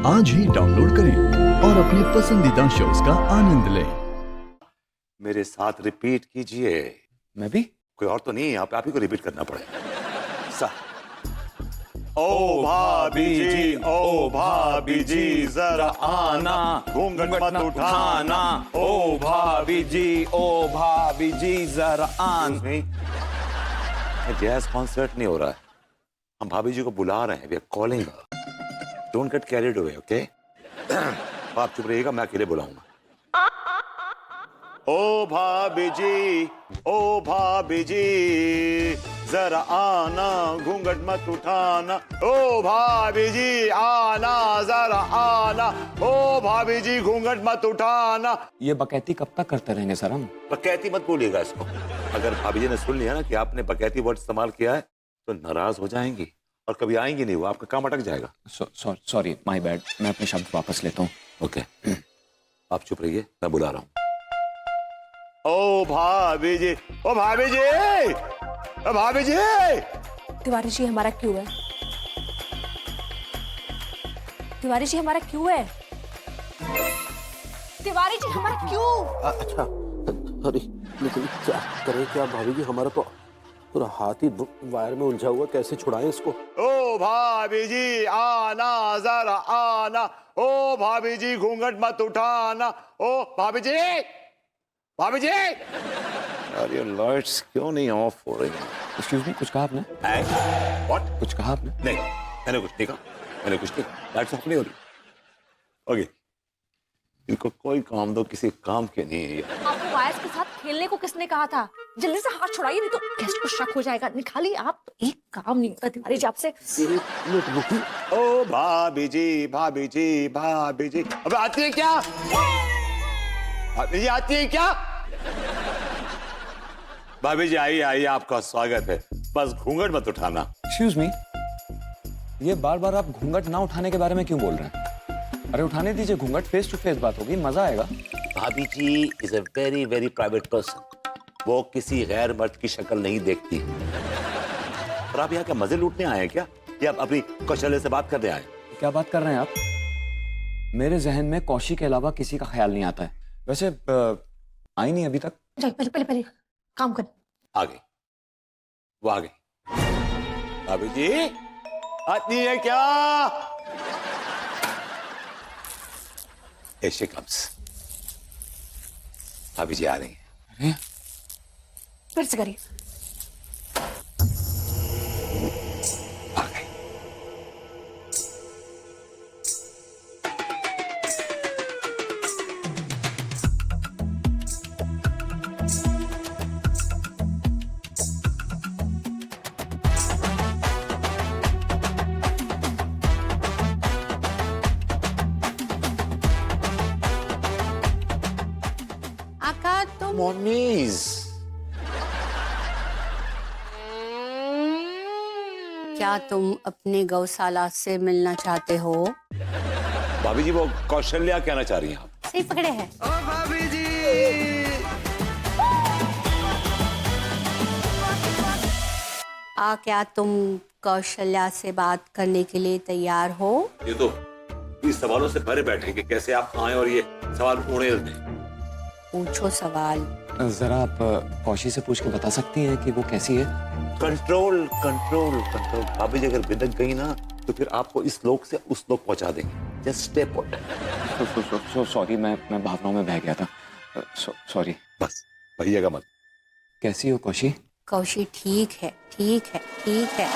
आज ही डाउनलोड करें और अपने पसंदीदा शोज का आनंद लें। मेरे साथ रिपीट कीजिए। मैं भी? कोई और तो नहीं, आप ही को रिपीट करना पड़ेगा। ओ भाभी जी, ओ भाभी जी, जरा आना, घूंघट मत उठाना। ओ भाभी जी, ओ भाभी जी, जरा आना। जैज कॉन्सर्ट नहीं हो रहा है, हम भाभी जी को बुला रहे हैं। We are calling. Don't get carried away, okay? आप चुप रहिएगा, मैं अकेले बुलाऊंगा। ओ भाभी जी, ओ भाभी जी, जरा आना, घूंघट मत उठाना। ओ भाभी जी आना, जरा आना। ओ भाभी जी घूंघट मत उठाना। ये बकैती कब तक करते रहेंगे सर हम? बकैती मत बोलिएगा इसको। अगर भाभी जी ने सुन लिया ना कि आपने बकैती वर्ड इस्तेमाल किया है तो नाराज हो जाएंगी और कभी आएंगी नहीं, वो आपका काम अटक जाएगा। Sorry, my bad. मैं अपने शब्द वापस लेता हूँ। ओके, आप चुप रहिए, मैं बुला रहा हूँ। ओ भाभी जी, ओ भाभी जी, ओ भाभी जी। तिवारी जी हमारा क्यों है? तिवारी जी हमारा क्यों है? तिवारी जी हमारा क्यों? अच्छा, अरे लेकिन क्या करें, क्या भाभी जी, हमारा तो पूरा हाथ ही वायर में उलझा हुआ, कैसे छुड़ाएं इसको? ओ भाभी जी आना, जरा आना। ओ भाभी जी घूंघट मत उठाना। ओ भाभी जी, भाभी जी। अरे लाइट्स क्यों नहीं ऑफ हो रही? एक्सक्यूज मी, कुछ कहा आपने? व्हाट? कुछ कहा आपने? नहीं, मैंने कुछ नहीं कहा, मैंने कुछ नहीं कहा। लाइट्स ऑफ नहीं हो रही। ओके, इनको कोई काम दो, किसी काम के नहीं है ये। आपको वायर्स के साथ खेलने को किसने कहा था? जल्दी से हाथ छुड़ाइए, नहीं तो गेस्ट को शक हो जाएगा। निकालिए आप, तो एक काम नहीं होता तिवारी जी आपसे। ओ भाभी जी, भाभी जी, भाभी जी। अबे आती है क्या? भाभी जी आती है क्या? भाभी जी आइए, आइए, आपका स्वागत है। बस घूंघट मत उठाना। एक्सक्यूज मी, ये बार बार आप घूंघट ना उठाने के बारे में क्यों बोल रहे हैं? अरे उठाने दीजिए घूंघट, फेस टू फेस बात होगी, मजा आएगा। Bhabhi ji is a very very private person. वो किसी गैर मर्द की शक्ल नहीं देखती। और आप यहाँ क्या मजे लूटने आए हैं क्या, या आप अपनी कौशल्य से बात करने आए? क्या बात कर रहे हैं आप? मेरे जहन में कौशी के अलावा किसी का ख्याल नहीं आता है। वैसे आई नहीं अभी तक। पहले पहले पहले काम कर। आ गई, वो आ गई। भाभी जी आती है क्या? Here she comes। भाभी जी आ रही हैं। फिर से करिए। आ गई। आका तुम मॉमीज, क्या तुम अपने गौशाला से मिलना चाहते हो? भाभी जी वो कौशल्या कहना चाह रही हैं आप? सही पकड़े हैं। क्या तुम कौशल्या से बात करने के लिए तैयार हो? ये तो इस सवालों से भरे बैठे कि कैसे आप आए और ये सवाल उड़े दें। पूछो सवाल। जरा आप कौशी से पूछ के बता सकती हैं कि वो कैसी है? Control control control. भाभी जी अगर बिदक गई ना तो फिर आपको इस लोक से उस लोक पहुंचा देंगे। Just stay put. सॉरी, मैं भावनाओं में बह गया था। सॉरी। बस भैया मत। कैसी हो कौशी? कौशी ठीक है, ठीक है, ठीक है।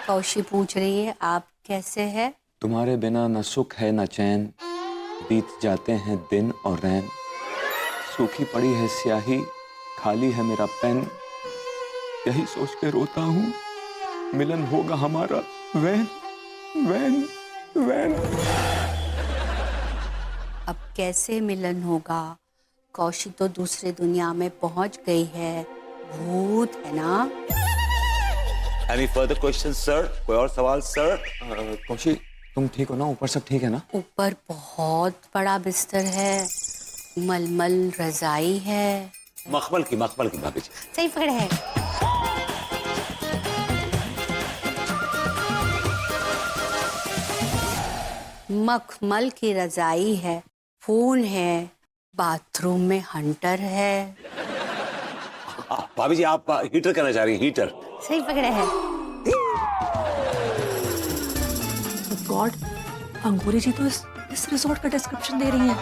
कौशी पूछ रही है आप कैसे हैं? तुम्हारे बिना न सुख है न चैन, बीत जाते हैं दिन और रैन। सूखी पड़ी है स्याही, खाली है मेरा पेन, यही सोच के रोता हूँ, मिलन होगा हमारा वैन वैन वैन। अब कैसे मिलन होगा? कौशी तो दूसरे दुनिया में पहुंच गई है, भूत है ना। Any further questions, sir? कोई और सवाल सर? कौशी तुम ठीक हो ना? ऊपर सब ठीक है ना? ऊपर बहुत बड़ा बिस्तर है, मलमल रजाई है। मखमल की भाभी जी। सही पकड़ है। मखमल की रजाई है, फोन है, बाथरूम में हंटर है। भाभी जी आप हीटर करना चाह रही हैं? हीटर? सही पकड़े है। गॉड, अंगूरी जी तो इस रिजॉर्ट का डिस्क्रिप्शन दे रही हैं।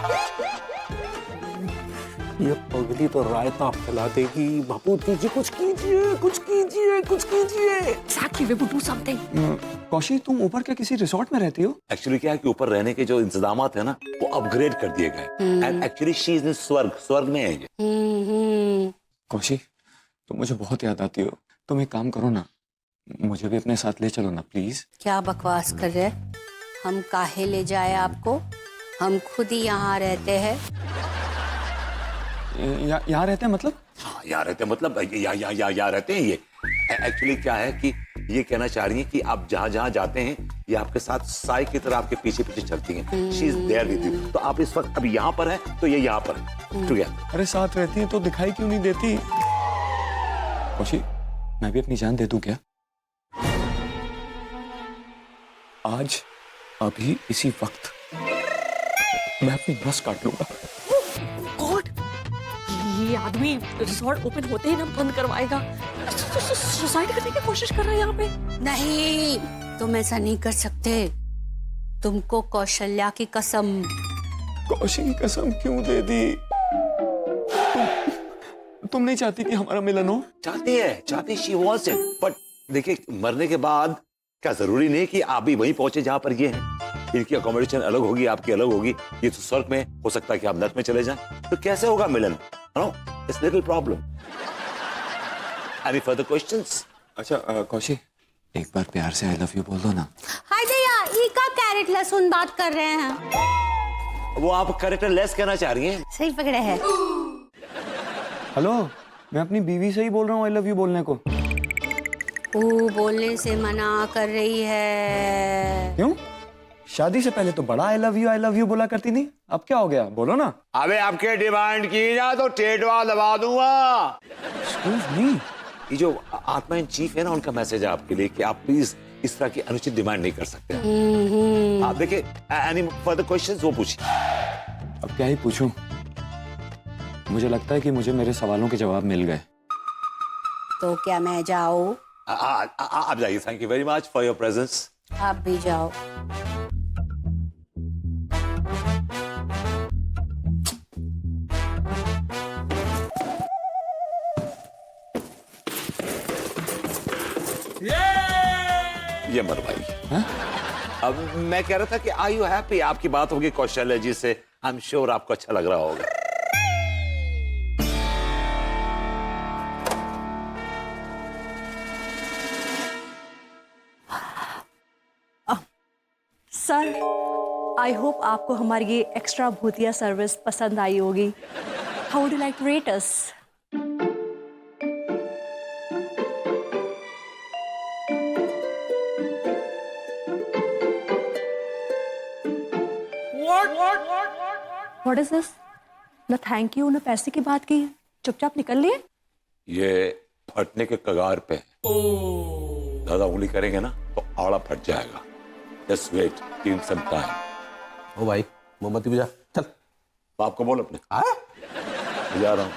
ये पगली तो रायता फैला देगी। बापू कीजिए, कुछ कीजिए, कुछ कीजिए, कुछ कीजिए। Exactly, we would do something. Kaushi, तुम ऊपर क्या किसी रिसोर्ट में रहती हो? एक्चुअली क्या है कि ऊपर रहने के जो इंतजाम है ना वो अपग्रेड कर दिए गए। And actually she is in स्वर्ग, स्वर्ग में है ये। कौशी, तुम मुझे बहुत याद आती हो। तुम एक काम करो ना, मुझे भी अपने साथ ले चलो ना प्लीज। क्या बकवास कर रहे? हम काहे ले जाए आपको? हम खुद ही यहाँ रहते हैं। यहाँ रहते हैं मतलब? हाँ यहाँ रहते हैं मतलब यहाँ रहते हैं ये। एक्चुअली क्या है कि ये कहना चाह रही है कि आप जहाँ जहाँ जाते हैं ये आपके साथ साई की तरह आपके पीछे पीछे चलती हैं। She is there with you. तो आप इस वक्त अभी यहाँ पर हैं तो ये यहाँ पर है। ठीक है? अरे साथ रहती हैं तो दिखाई क्यों नहीं देती? कौशी, मैं भी अपनी जान दे दूं क्या? आज अभी इसी वक्त मैं अपनी नस काट लूंगा। गॉड, ये आदमी रिजॉर्ट ओपन होते ही ना बंद करवाएगा। सुसाइड करने की कोशिश कर रहा है यहाँ पे। नहीं, तुम ऐसा नहीं कर सकते। तुमको कौशल्या की कसम। कौशी की कसम क्यों दे दी? तुम नहीं चाहती कि हमारा मिलन हो? चाहती शी वांट्स इट। बट देखिए मरने के बाद क्या जरूरी नहीं कि आप भी वहीं पहुंचे जहां पर ये हैं। इनकी अकोमोडेशन अलग होगी, आपकी अलग होगी। ये तो स्वर्ग में हो सकता है कि आप नर्क में चले जाएं। तो कैसे होगा मिलन? No, it's little problem. Any further questions? अच्छा कौशी, एक बार प्यार से आई लव यू बोल दो ना। हाय दया, ई का कैरेट लहसुन बात कर रहे हैं। वो आप कैरेक्टर लेस कहना चाह रही हैं? सही पकड़े है। हेलो, मैं अपनी बीवी से ही बोल रहा हूँ आई लव यू बोलने को। वो बोलने से मना कर रही है। क्यों? शादी से पहले तो बड़ा आई लव यू बोला करती थी। अब क्या हो गया? बोलो ना। अबे आपके डिमांड की ना तो टेटवा दबा दूंगा। Excuse me. ये जो आत्मा इन चीफ है ना, उनका मैसेज है आपके लिए कि आप प्लीज इस तरह की अनुचित डिमांड नहीं कर सकते। आप देखिए, एनी फर्दर क्वेश्चंस वो पूछिए। अब क्या ही पूछूं? मुझे लगता है कि मुझे मेरे सवालों के जवाब मिल गए। तो क्या मैं जाऊं? आप जाइए। Thank you very much for your presence. आप भी जाओ। ये मर भाई। अब मैं कह रहा था कि आर यू हैप्पी? आपकी बात होगी कौशल्या जी से, आई एम श्योर आपको अच्छा लग रहा होगा। सर, आई होप आपको हमारी ये एक्स्ट्रा भूतिया सर्विस पसंद आई होगी। How would you like to rate us? What is this? ना थैंक यू ना पैसे की बात की, चुपचाप निकल लिए। ये फटने के कगार पे है। ज्यादा उंगली करेंगे ना तो आड़ा फट जाएगा। Just wait, give some time. ओ भाई, मोमबत्ती बुझा, चल। आपको बोल अपने। जा रहा हूँ।